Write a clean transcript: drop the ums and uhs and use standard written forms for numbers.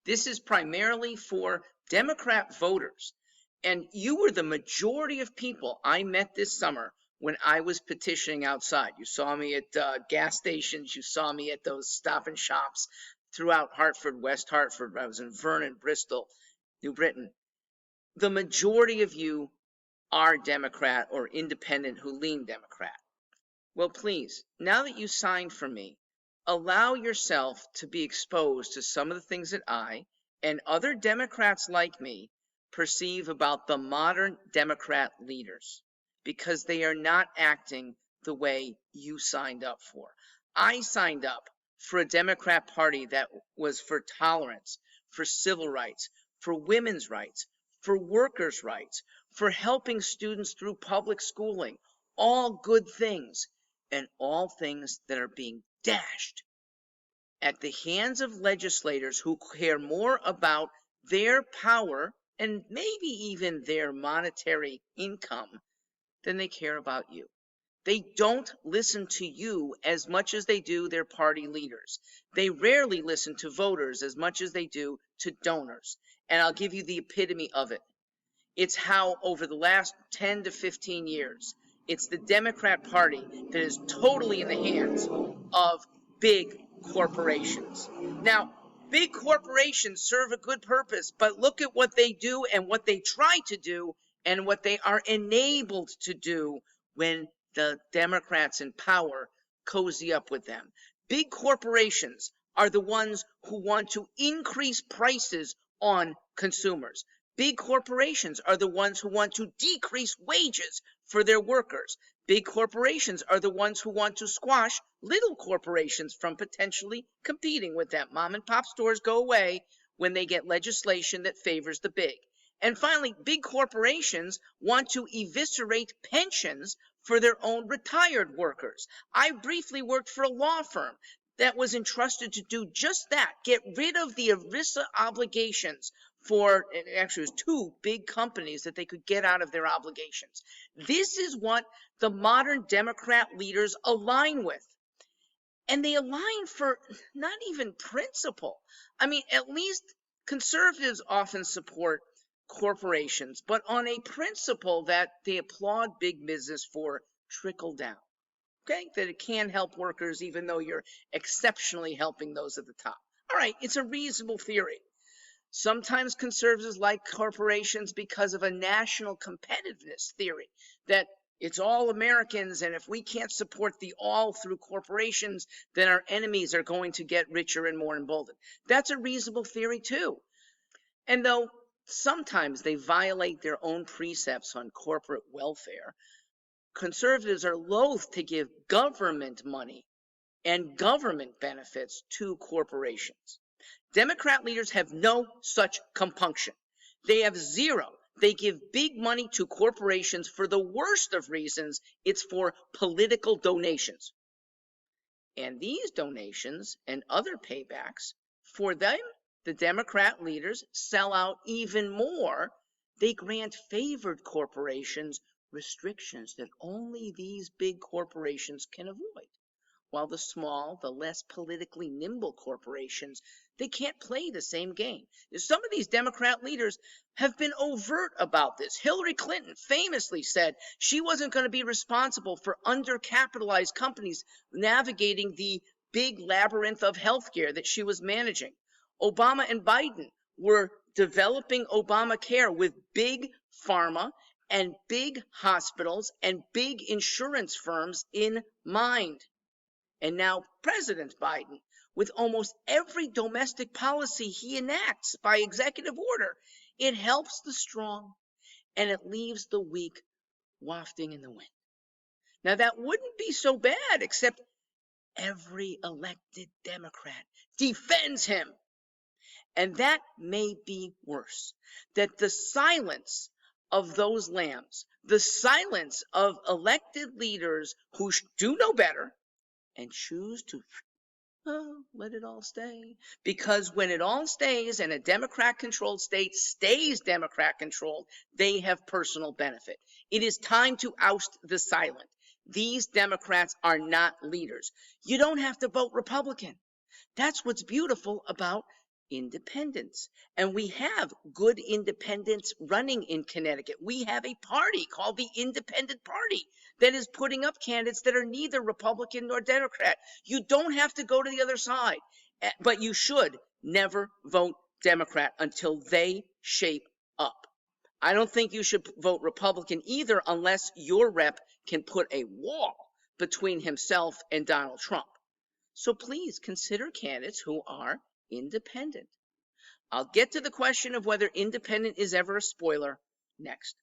This is primarily for Democrat voters. And you were the majority of people I met this summer when I was petitioning outside. You saw me at gas stations. You saw me at those stop and shops throughout Hartford, West Hartford. I was in Vernon, Bristol, New Britain. The majority of you are Democrat or independent who lean Democrat. Well, please, now that you signed for me, allow yourself to be exposed to some of the things that I and other Democrats like me perceive about the modern Democrat leaders, because they are not acting the way you signed up for. I signed up for a Democrat Party that was for tolerance, for civil rights, for women's rights, for workers' rights, for helping students through public schooling, all good things, and all things that are being dashed at the hands of legislators who care more about their power and maybe even their monetary income than they care about you. They don't listen to you as much as they do their party leaders. They rarely listen to voters as much as they do to donors. And I'll give you the epitome of it. It's how over the last 10 to 15 years, it's the Democrat Party that is totally in the hands of big corporations. Now, big corporations serve a good purpose, but look at what they do and what they try to do and what they are enabled to do when the Democrats in power cozy up with them. Big corporations are the ones who want to increase prices on consumers. Big corporations are the ones who want to decrease wages for their workers. Big corporations are the ones who want to squash little corporations from potentially competing with them. Mom and pop stores go away when they get legislation that favors the big. And finally, big corporations want to eviscerate pensions for their own retired workers. I briefly worked for a law firm that was entrusted to do just that, get rid of the ERISA obligations for, actually it was two big companies that they could get out of their obligations. This is what the modern Democrat leaders align with. And they align for not even principle. I mean, at least conservatives often support corporations, but on a principle that they applaud big business for trickle down. Okay, that it can help workers even though you're exceptionally helping those at the top. All right, it's a reasonable theory. Sometimes conservatives like corporations because of a national competitiveness theory, that it's all Americans, and if we can't support the all through corporations, then our enemies are going to get richer and more emboldened. That's a reasonable theory too. And though sometimes they violate their own precepts on corporate welfare, conservatives are loath to give government money and government benefits to corporations. Democrat leaders have no such compunction. They have zero. They give big money to corporations for the worst of reasons. It's for political donations. And these donations and other paybacks, for them, the Democrat leaders sell out even more. They grant favored corporations restrictions that only these big corporations can avoid. While the small, the less politically nimble corporations, they can't play the same game. Some of these Democrat leaders have been overt about this. Hillary Clinton famously said she wasn't going to be responsible for undercapitalized companies navigating the big labyrinth of healthcare that she was managing. Obama and Biden were developing Obamacare with Big Pharma and big hospitals and big insurance firms in mind. And now President Biden, with almost every domestic policy he enacts by executive order, it helps the strong and it leaves the weak wafting in the wind. Now that wouldn't be so bad, except every elected Democrat defends him. And that may be worse, that the silence of those lambs, the silence of elected leaders who do know better and choose to let it all stay. Because when it all stays and a Democrat-controlled state stays Democrat-controlled, they have personal benefit. It is time to oust the silent. These Democrats are not leaders. You don't have to vote Republican. That's what's beautiful about independents. And we have good independents running in Connecticut. We have a party called the Independent Party that is putting up candidates that are neither Republican nor Democrat. You don't have to go to the other side, but you should never vote Democrat until they shape up. I don't think you should vote Republican either unless your rep can put a wall between himself and Donald Trump. So please consider candidates who are independent. I'll get to the question of whether independent is ever a spoiler next.